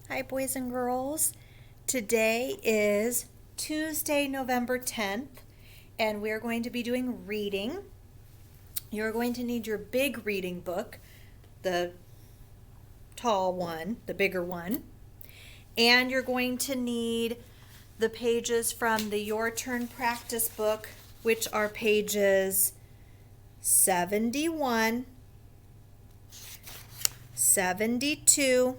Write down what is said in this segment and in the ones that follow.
Hi, boys and girls. Today is Tuesday, November 10th, and we're going to be doing reading. You're going to need your big reading book, the tall one, the bigger one, and you're going to need the pages from the Your Turn practice book, which are pages 71, 72,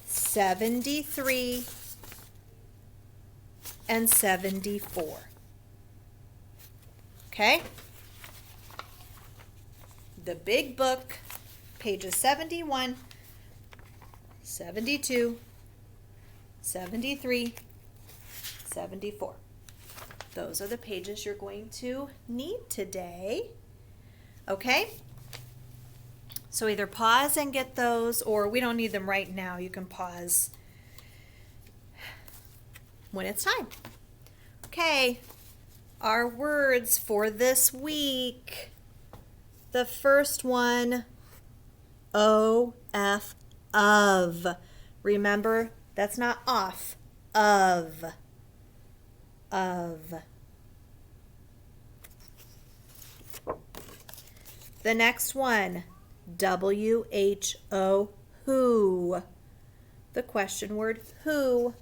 73, and 74. Okay? The big book, pages 71, 72, 73, 74. Those are the pages you're going to need today. Okay? So either pause and get those, or we don't need them right now. You can pause when it's time. Okay, our words for this week. The first one, O-F, of. Remember, that's not off, of. Of. The next one, W-H-O, who. The question word, who.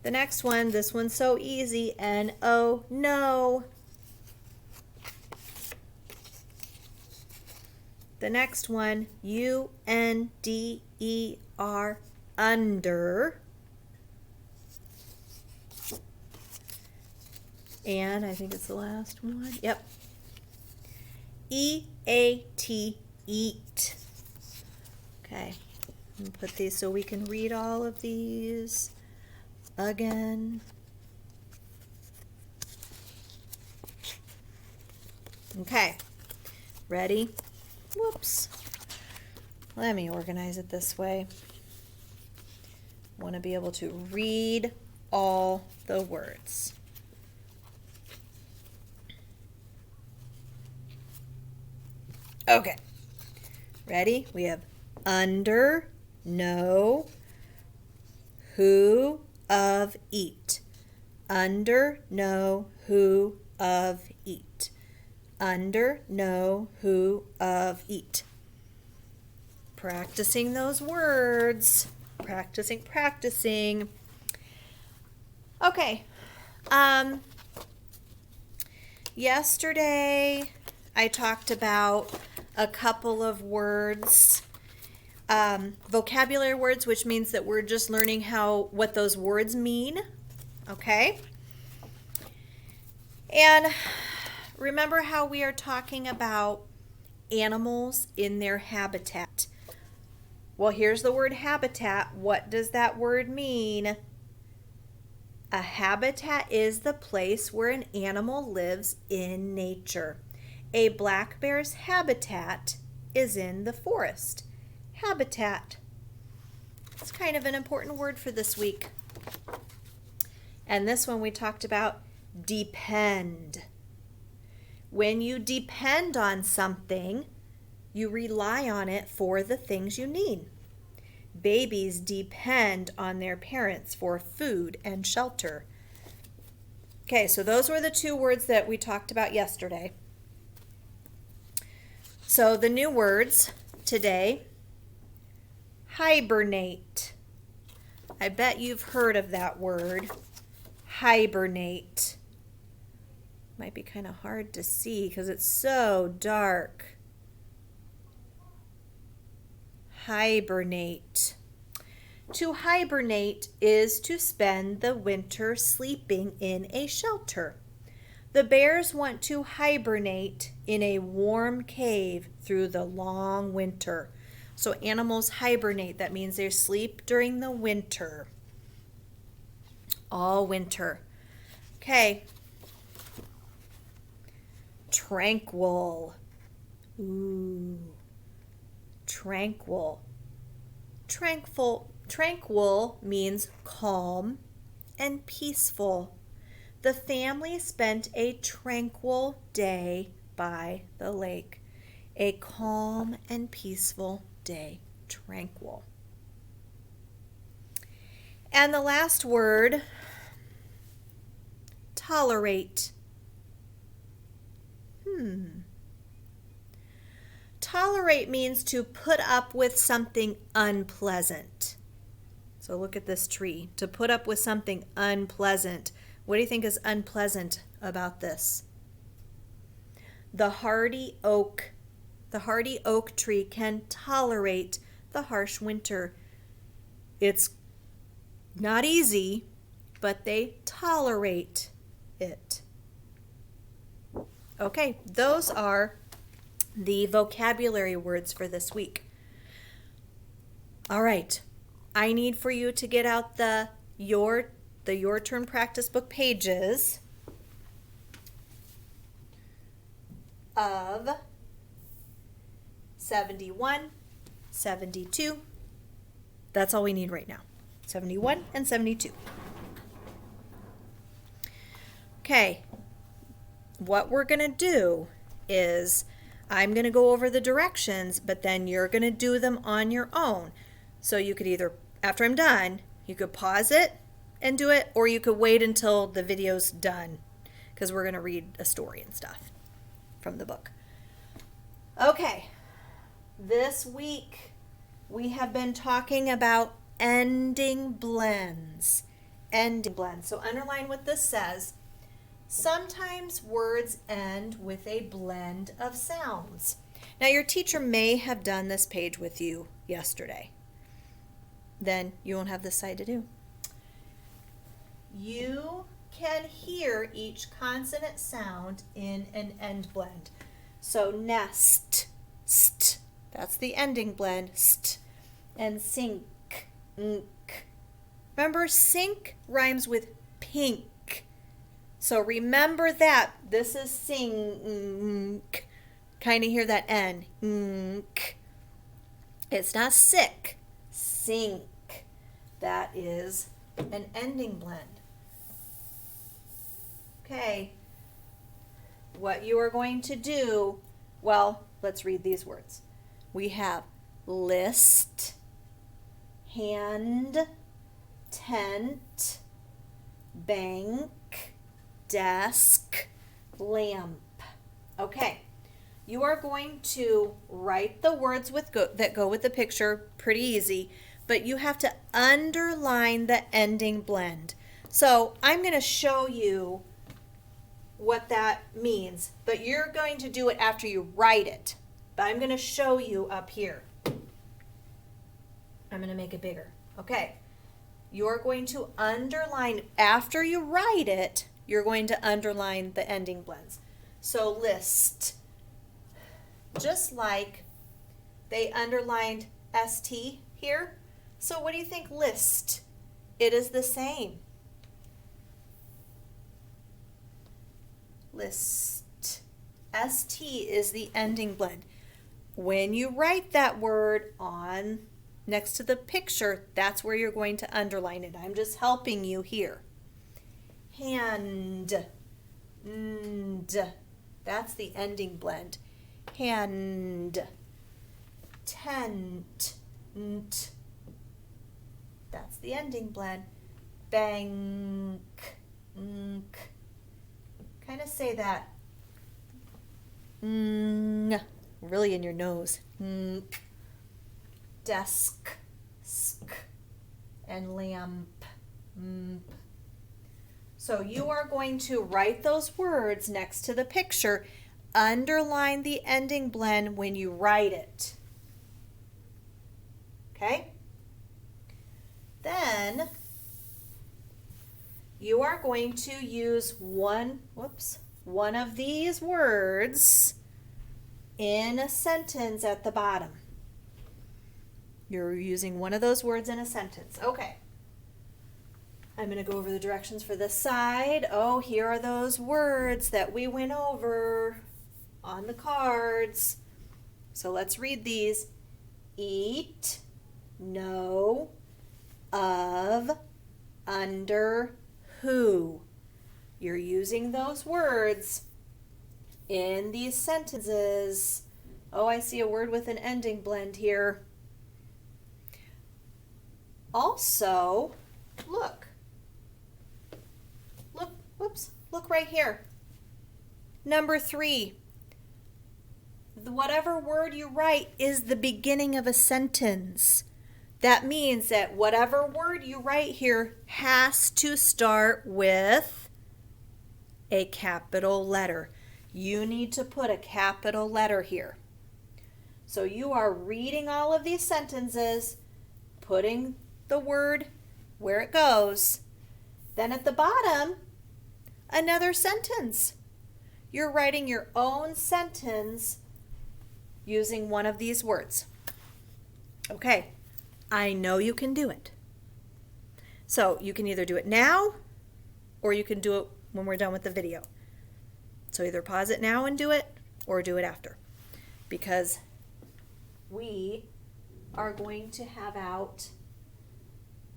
The next one, this one's so easy, N-O, no. The next one, U-N-D-E-R, under. And I think it's the last one. Yep. E-A-T, eat. Okay. I'm going to put these so we can read all of these again. Okay. Ready? Whoops. Let me organize it this way. I want to be able to read all the words. Okay. Ready? We have under, no, who, of, eat. Under, no, who, of, eat. Under, no, who, of, eat. Practicing those words. Practicing. Okay. Yesterday I talked about a couple of words, vocabulary words, which means that we're just learning what those words mean. Okay? And remember how we are talking about animals in their habitat. Well, here's the word habitat. What does that word mean? A habitat is the place where an animal lives in nature. A black bear's habitat is in the forest. Habitat. It's kind of an important word for this week. And this one we talked about, depend. When you depend on something, you rely on it for the things you need. Babies depend on their parents for food and shelter. Okay, so those were the two words that we talked about yesterday. So the new words today, hibernate. I bet you've heard of that word, hibernate. Might be kind of hard to see because it's so dark. Hibernate. To hibernate is to spend the winter sleeping in a shelter. The bears want to hibernate in a warm cave through the long winter. So animals hibernate. That means they sleep during the winter. All winter. Okay. Tranquil. Ooh. Tranquil. Tranquil means calm and peaceful. The family spent a tranquil day by the lake. A calm and peaceful day, tranquil. And the last word, tolerate. Tolerate means to put up with something unpleasant. So look at this tree. To put up with something unpleasant. What do you think is unpleasant about this? The hardy oak tree can tolerate the harsh winter. It's not easy, but they tolerate it. Okay, those are the vocabulary words for this week. All right, I need for you to get out the Your Turn practice book pages of 71, 72. That's all we need right now. 71 and 72. Okay, what we're going to do is I'm going to go over the directions, but then you're going to do them on your own. So you could either, after I'm done, you could pause it and do it, or you could wait until the video's done, because we're going to read a story and stuff from the book. Okay, this week we have been talking about ending blends. Ending blends. So underline what this says. Sometimes words end with a blend of sounds. Now your teacher may have done this page with you yesterday. Then you won't have this side to do. You can hear each consonant sound in an end blend. So nest, st, that's the ending blend, st, and sink, nk. Remember, sink rhymes with pink. So remember that. This is sink. Kind of hear that N. Nk. It's not sick. Sink. That is an ending blend. Okay. What you are going to do, well, let's read these words. We have list, hand, tent, bank, desk, lamp. Okay, you are going to write the words that go with the picture, pretty easy, but you have to underline the ending blend. So I'm going to show you what that means, but you're going to do it after you write it. But I'm going to show you up here. I'm going to make it bigger. Okay, you're going to underline, after you write it, you're going to underline the ending blends. So list, just like they underlined ST here. So what do you think list? It is the same. List. ST is the ending blend. When you write that word on next to the picture, that's where you're going to underline it. I'm just helping you here. Hand, that's the ending blend. Hand, tent, that's the ending blend. Bank, kind of say that really in your nose. Desk, sk, and lamp. So you are going to write those words next to the picture. Underline the ending blend when you write it. Okay? Then you are going to use one of these words in a sentence at the bottom. You're using one of those words in a sentence. Okay. I'm going to go over the directions for this side. Oh, here are those words that we went over on the cards. So let's read these. Eat, know, of, under, who. You're using those words in these sentences Oh, I see a word with an ending blend here. Also, look. Look, whoops, look right here. Number 3. Whatever word you write is the beginning of a sentence. That means that whatever word you write here has to start with a capital letter. You need to put a capital letter here. So you are reading all of these sentences, putting the word where it goes. Then at the bottom, another sentence. You're writing your own sentence using one of these words. Okay, I know you can do it. So you can either do it now or you can do it when we're done with the video. So either pause it now and do it or do it after, because we are going to have out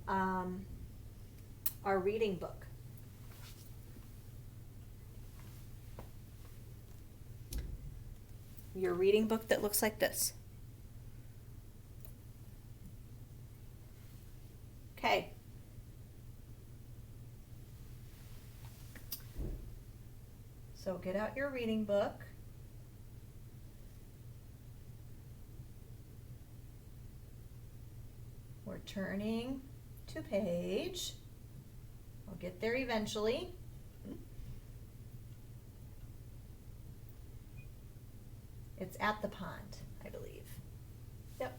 our reading book. Your reading book that looks like this. Okay. So get out your reading book. We're turning to page. I'll get there eventually. It's at the pond, I believe. Yep.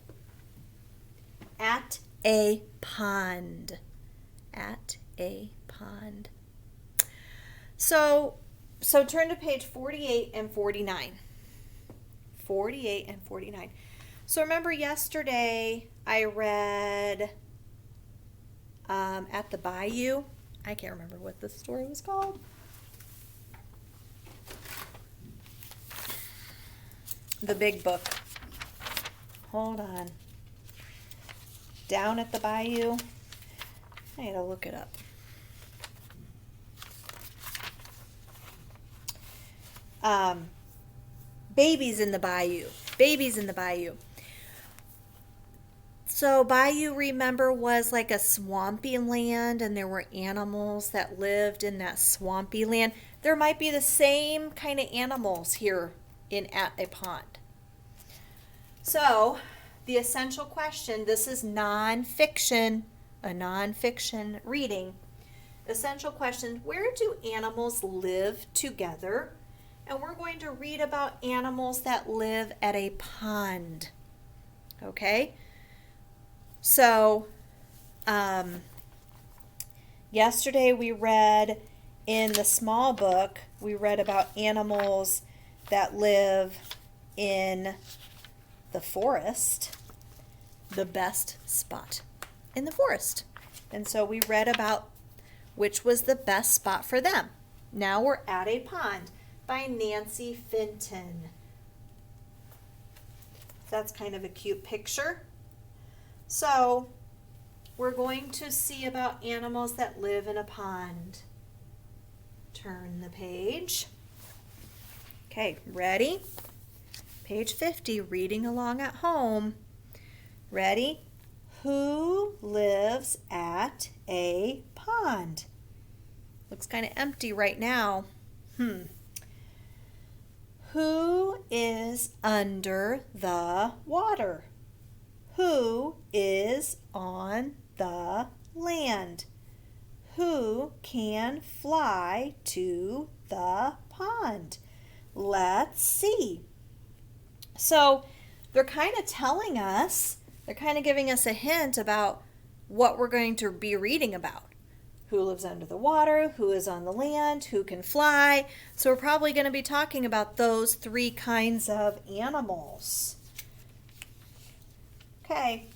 At a pond. At a pond. So turn to page 48 and 49. 48 and 49. So remember yesterday I read At the Bayou. I can't remember what the story was called. The big book. Hold on. Down at the Bayou. I gotta look it up. Babies in the Bayou. Babies in the Bayou. So Bayou, remember, was like a swampy land, and there were animals that lived in that swampy land. There might be the same kind of animals here in At a Pond. So the essential question, this is nonfiction, a nonfiction reading. Essential question, where do animals live together? And we're going to read about animals that live at a pond. Okay? So, yesterday we read in the small book, we read about animals that live in the forest, the best spot in the forest. And so we read about which was the best spot for them. Now we're at a pond by Nancy Finton. That's kind of a cute picture. So we're going to see about animals that live in a pond. Turn the page. Okay, ready? Page 50, reading along at home. Ready? Who lives at a pond? Looks kind of empty right now. Who is under the water? Who is on the land? Who can fly to the pond? Let's see. So they're kind of telling us, they're kind of giving us a hint about what we're going to be reading about. Who lives under the water, who is on the land, who can fly. So we're probably going to be talking about those 3 kinds of animals. Okay.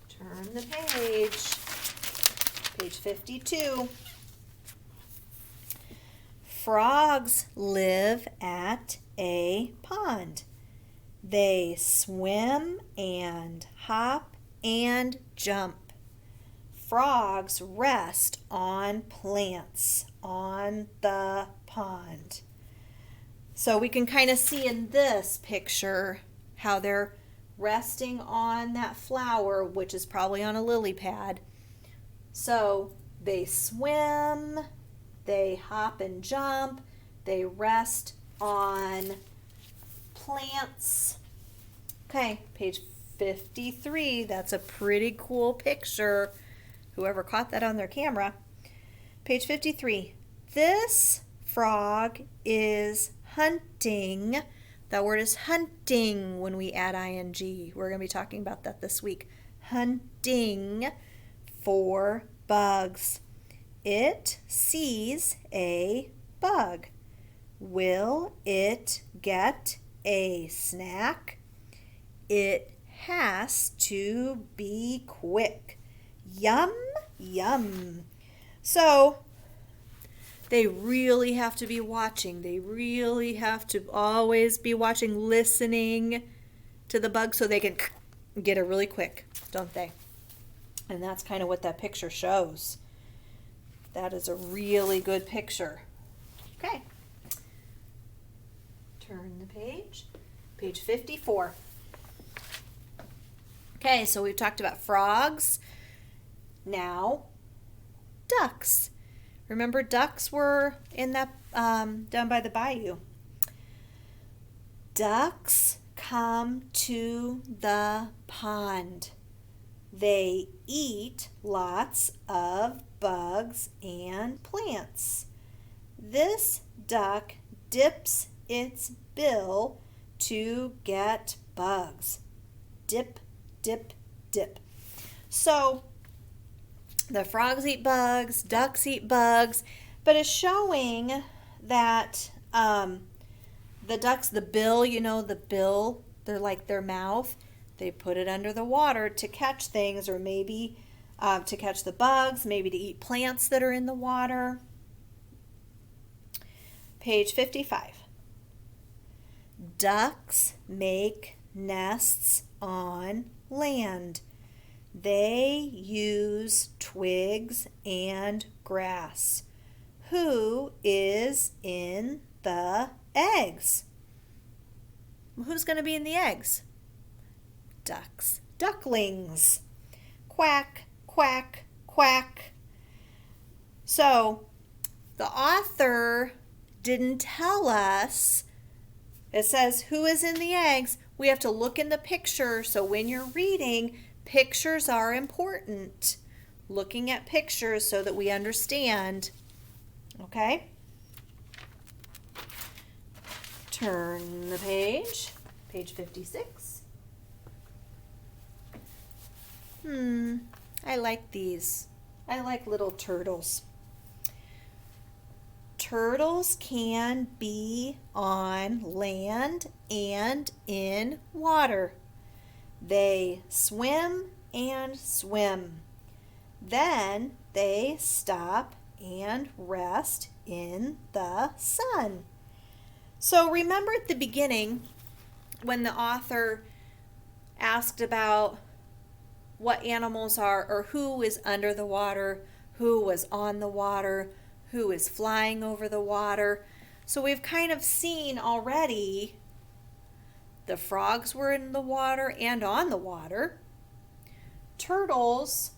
Turn the page. Page 52. Frogs live at a pond. They swim and hop and jump. Frogs rest on plants on the pond. So we can kind of see in this picture how they're resting on that flower, which is probably on a lily pad. So they swim, they hop and jump, they rest on plants. Okay, page 53. That's a pretty cool picture. Whoever caught that on their camera. Page 53. This frog is hunting. That word is hunting when we add ing. We're going to be talking about that this week. Hunting for bugs. It sees a bug. Will it get a snack? It has to be quick. Yum, yum. So they really have to be watching. They really have to always be watching, listening to the bug so they can get it really quick, don't they? And that's kind of what that picture shows. That is a really good picture. Okay. Turn the page. Page 54. Okay, so we've talked about frogs. Now, ducks. Remember, ducks were in that down by the bayou. Ducks come to the pond. They eat lots of bugs and plants. This duck dips its bill to get bugs. Dip, dip, dip. So the frogs eat bugs, ducks eat bugs, but it's showing that the ducks, the bill, the bill, they're like their mouth. They put it under the water to catch things, or maybe to catch the bugs, maybe to eat plants that are in the water. Page 55. Ducks make nests on land. They use twigs and grass. Who is in the eggs? Who's going to be in the eggs? Ducks. Ducklings. Quack, quack, quack. So the author didn't tell us. It says who is in the eggs. We have to look in the picture. So when you're reading, pictures are important. Looking at pictures so that we understand. Okay? Turn the page. Page 56. I like these. I like little turtles. Turtles can be on land and in water. They swim and swim. Then they stop and rest in the sun. So remember at the beginning when the author asked about what animals are, or who is under the water, who was on the water, who is flying over the water. So we've kind of seen already the frogs were in the water and on the water. Turtles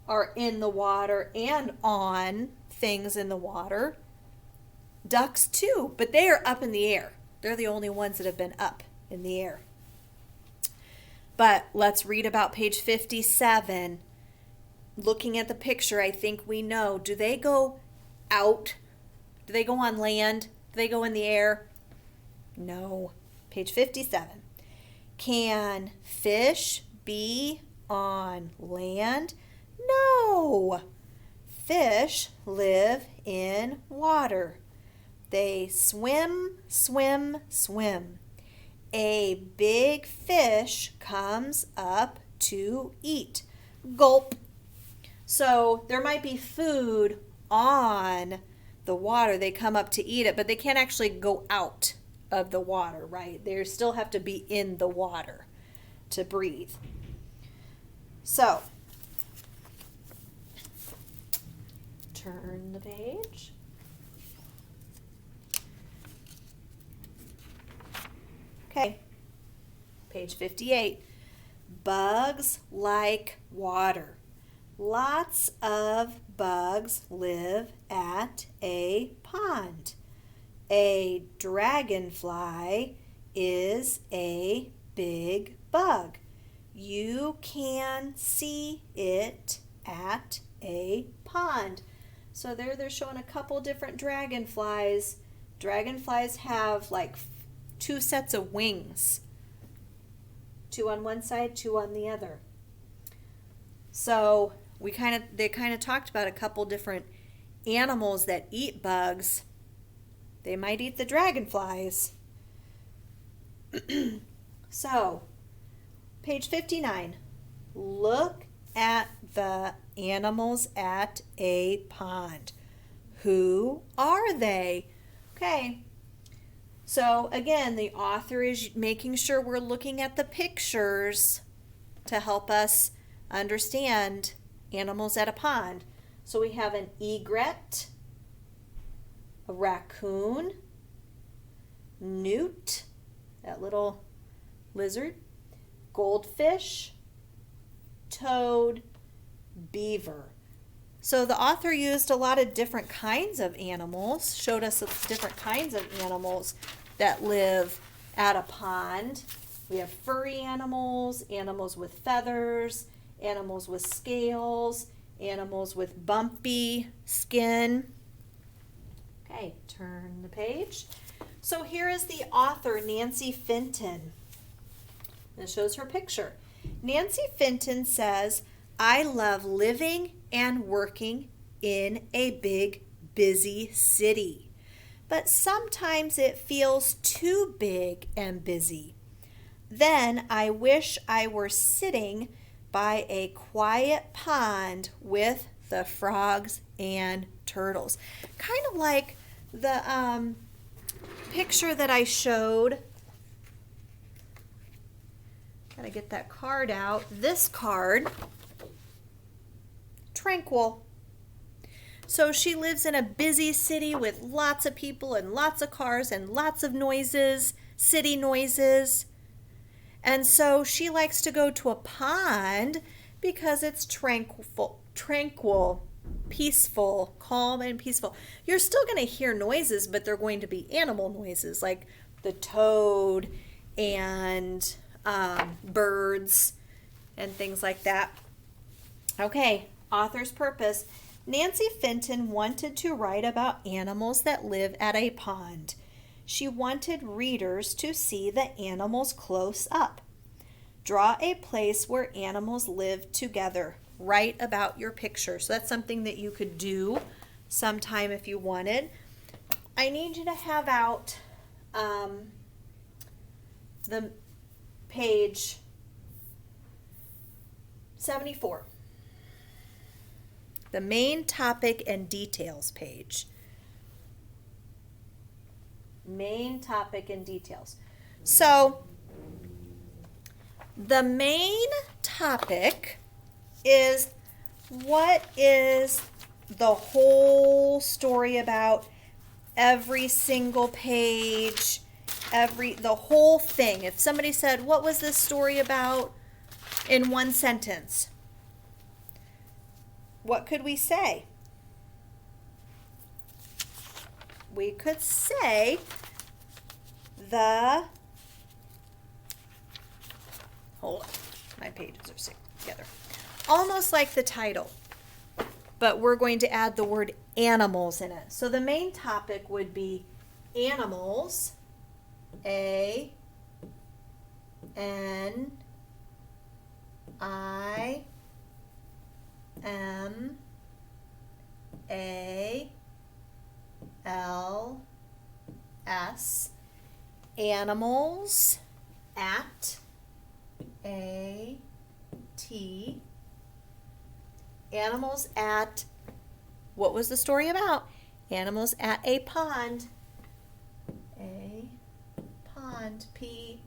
are in the water and on things in the water. Ducks too, but they are up in the air. They're the only ones that have been up in the air. But let's read about page 57. Looking at the picture, I think we know. Do they go out? Do they go on land? Do they go in the air? No. Page 57. Can fish be on land? No. Fish live in water. They swim, swim, swim. A big fish comes up to eat. Gulp. So there might be food on the water. They come up to eat it, but they can't actually go out of the water, right? They still have to be in the water to breathe. So, turn the page. Okay, page 58. Bugs like water. Lots of bugs live at a pond. A dragonfly is a big bug. You can see it at a pond. So there they're showing a couple different dragonflies. Dragonflies have like 2 sets of wings. 2 on one side, 2 on the other. So they kind of talked about a couple different animals that eat bugs. They might eat the dragonflies. So, page 59. Look at the animals at a pond. Who are they? Okay. So, again, the author is making sure we're looking at the pictures to help us understand animals at a pond. So we have an egret, a raccoon, newt, that little lizard, goldfish, toad, beaver. So the author used a lot of different kinds of animals, showed us different kinds of animals that live at a pond. We have furry animals, animals with feathers, animals with scales, animals with bumpy skin. Okay, turn the page. So here is the author, Nancy Finton. It shows her picture. Nancy Finton says, I love living and working in a big, busy city. But sometimes it feels too big and busy. Then I wish I were sitting by a quiet pond with the frogs and turtles. Kind of like the picture that I showed. Gotta get that card out. This card, tranquil. So she lives in a busy city with lots of people and lots of cars and lots of noises, city noises. And so she likes to go to a pond because it's tranquil, peaceful, calm and peaceful. You're still going to hear noises, but they're going to be animal noises like the toad and birds and things like that. Okay, author's purpose. Nancy Finton wanted to write about animals that live at a pond. She wanted readers to see the animals close up. Draw a place where animals live together. Write about your picture. So that's something that you could do sometime if you wanted. I need you to have out the page 74. The main topic and details page. Main topic and details. So the main topic is what is the whole story about, every single page, the whole thing. If somebody said, what was this story about in one sentence? What could we say? We could say hold on, my pages are sticking together. Almost like the title, but we're going to add the word animals in it. So the main topic would be animals, A-N-I-M-A-L-S, animals, at, A-T, animals at, what was the story about? Animals at a pond. A pond, P-O-N-D.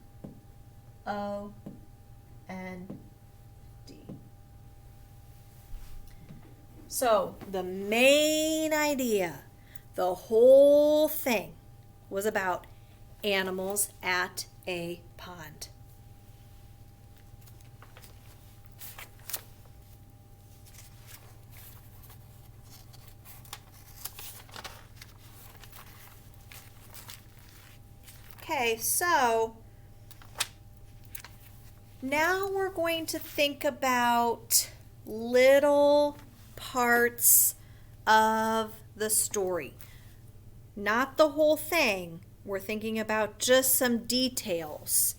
So the main idea, the whole thing was about animals at a pond. Okay, so now we're going to think about little parts of the story. Not the whole thing. We're thinking about just some details.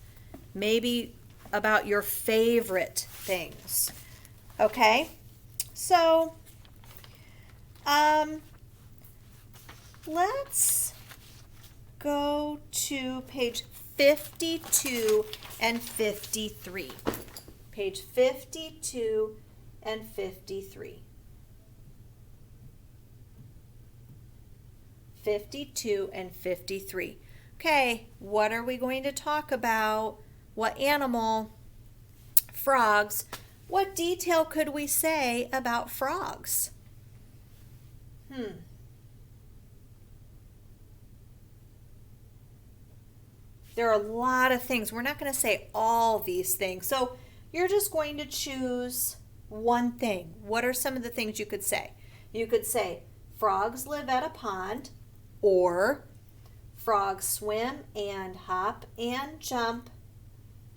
Maybe about your favorite things. Okay? So, let's go to page 52 and 53. Page 52 and 53. 52 and 53. Okay, what are we going to talk about? What animal? Frogs. What detail could we say about frogs? There are a lot of things. We're not going to say all these things. So you're just going to choose one thing. What are some of the things you could say? You could say frogs live at a pond, or frogs swim and hop and jump,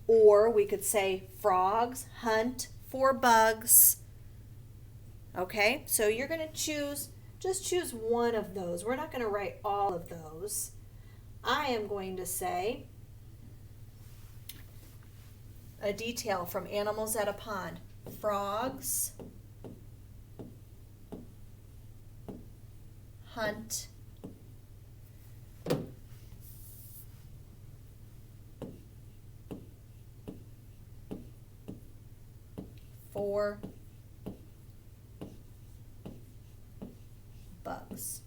or we could say frogs hunt for bugs. Okay, so you're going to just choose one of those. We're not going to write all of those. I am going to say a detail from animals at a pond. Frogs hunt for bugs.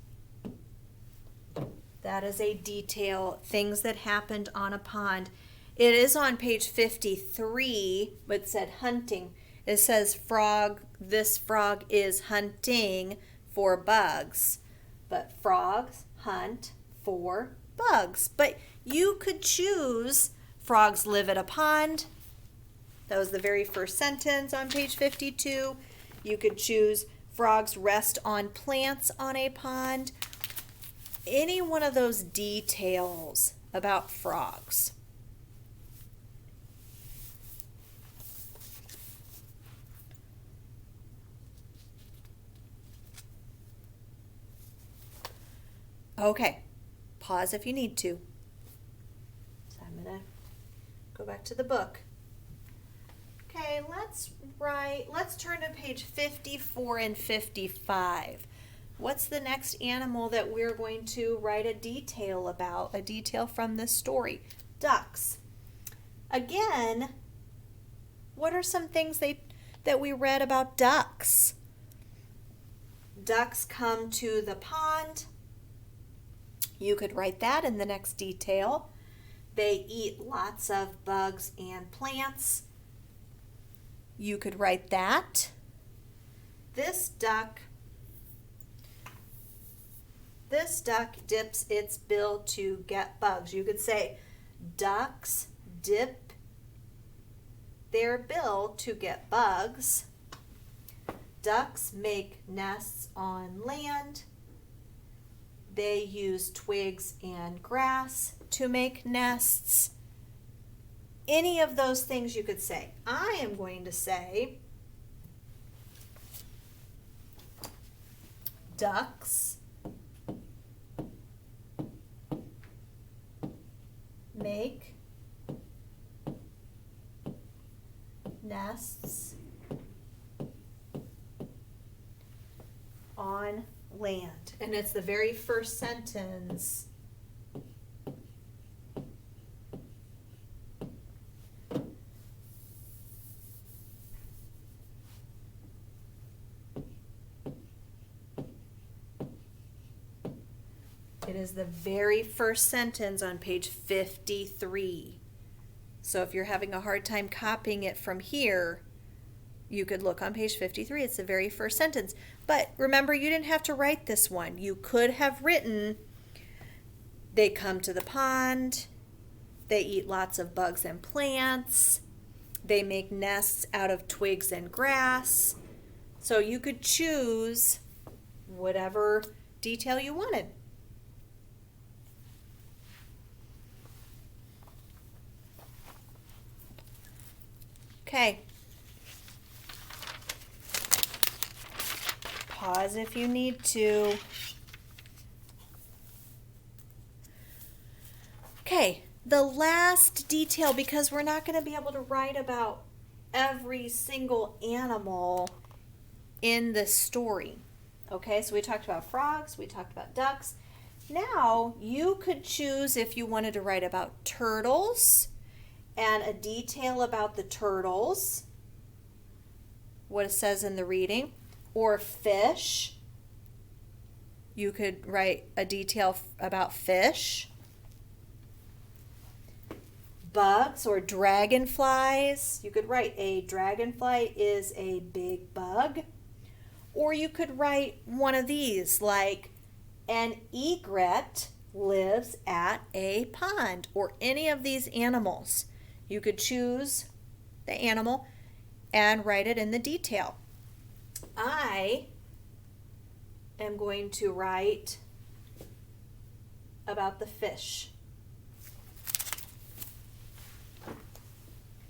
That is a detail, things that happened on a pond. It is on page 53, but it said hunting. It says this frog is hunting for bugs. But frogs hunt for bugs. But you could choose frogs live at a pond. That was the very first sentence on page 52. You could choose frogs rest on plants on a pond. Any one of those details about frogs. Okay, pause if you need to. So I'm going to go back to the book. Okay, let's turn to page 54 and 55. What's the next animal that we're going to write a detail about, a detail from this story? Ducks. Again, what are some things that we read about ducks? Ducks come to the pond. You could write that in the next detail. They eat lots of bugs and plants. You could write that. This duck dips its bill to get bugs. You could say ducks dip their bill to get bugs. Ducks make nests on land. They use twigs and grass to make nests. Any of those things you could say. I am going to say ducks make nests on land. And it's the very first sentence. It is the very first sentence on page 53. So if you're having a hard time copying it from here, you could look on page 53. It's the very first sentence. But remember, you didn't have to write this one. You could have written, they come to the pond, They eat lots of bugs and plants. They make nests out of twigs and grass. So you could choose whatever detail you wanted. Okay. Pause if you need to. Okay, the last detail, because we're not going to be able to write about every single animal in the story. Okay, so we talked about frogs, we talked about ducks. Now you could choose if you wanted to write about turtles and a detail about the turtles, what it says in the reading, or fish. You could write a detail about fish. Bugs or dragonflies. You could write a dragonfly is a big bug. Or you could write one of these, like an egret lives at a pond, or any of these animals. You could choose the animal and write it in the detail. I am going to write about the fish.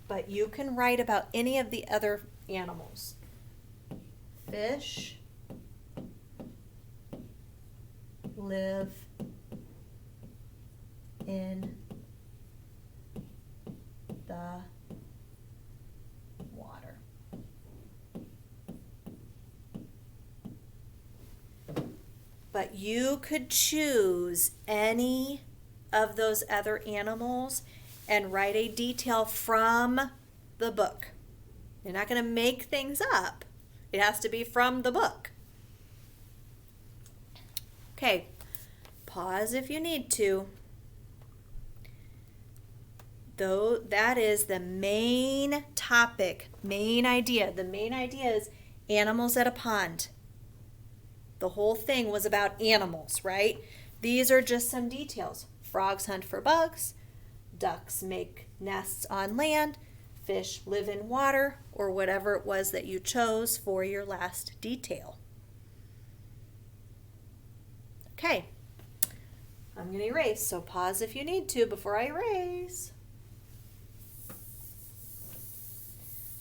But you can write about any of the other animals. Fish live in the water. But you could choose any of those other animals and write a detail from the book. You're not going to make things up. It has to be from the book. Okay, pause if you need to. Though that is the main topic, main idea. The main idea is animals at a pond. The whole thing was about animals, right? These are just some details. Frogs hunt for bugs. Ducks make nests on land. Fish live in water, or whatever it was that you chose for your last detail. Okay, I'm going to erase, so pause if you need to before I erase.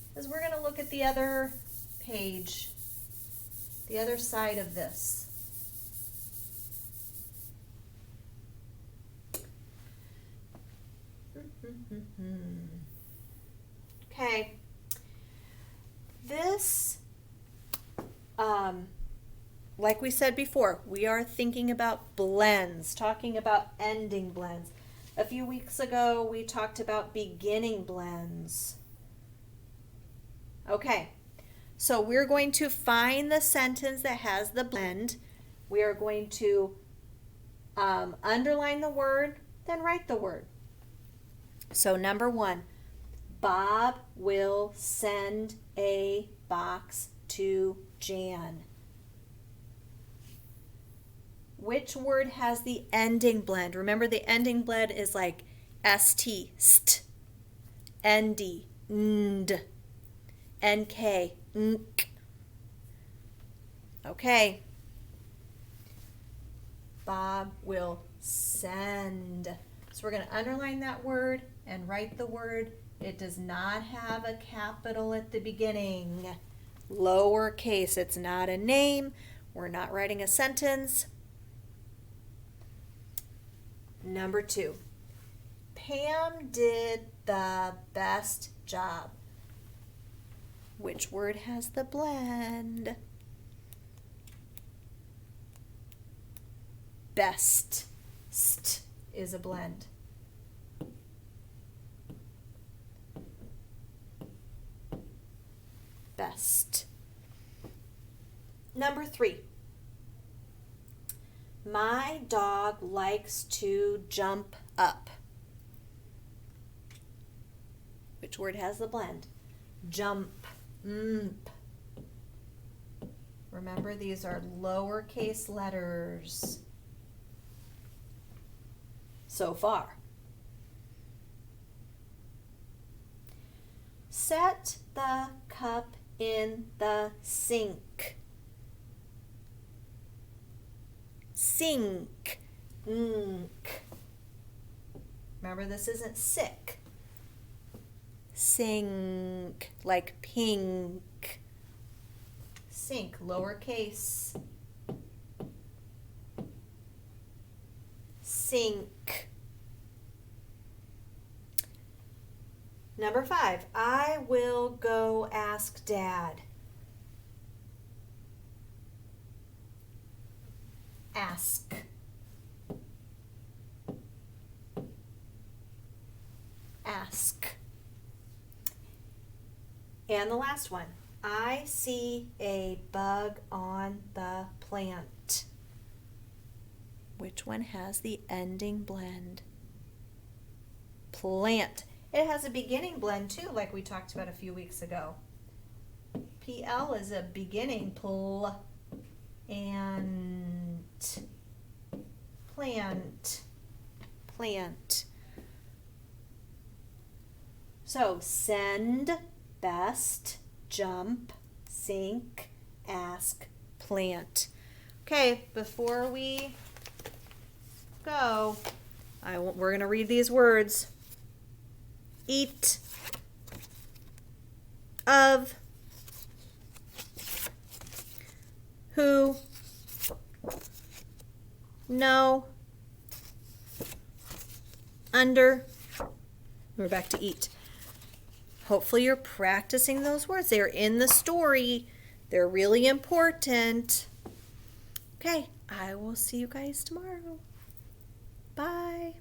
Because we're going to look at the other page, the other side of this. Okay, this, like we said before, we are thinking about blends, talking about ending blends. A few weeks ago, we talked about beginning blends. Okay, so we're going to find the sentence that has the blend. We are going to underline the word, then write the word. So number 1, Bob will send a box to Jan. Which word has the ending blend? Remember, the ending blend is like st, st, nd, nd, nk, nk. Okay. Bob will send. So we're going to underline that word and write the word. It does not have a capital at the beginning. Lowercase. It's not a name. We're not writing a sentence. Number 2. Pam did the best job. Which word has the blend? Best. St is a blend. Best. Number 3. My dog likes to jump up. Which word has the blend? Jump. Remember, these are lowercase letters so far. Set the cup in the sink. Sink. Ink. Remember, this isn't sick. Sink, like pink. Sink, lowercase. Sink. Number 5, I will go ask Dad. Ask. Ask. And the last one, I see a bug on the plant. Which one has the ending blend? Plant. It has a beginning blend too, like we talked about a few weeks ago. PL is a beginning. And plant. Plant. So send, best, jump, sink, ask, plant. Okay, before we go, we're going to read these words. Eat of, who, no, under. We're back to eat. Hopefully you're practicing those words. They're in the story. They're really important. Okay, I will see you guys tomorrow. Bye.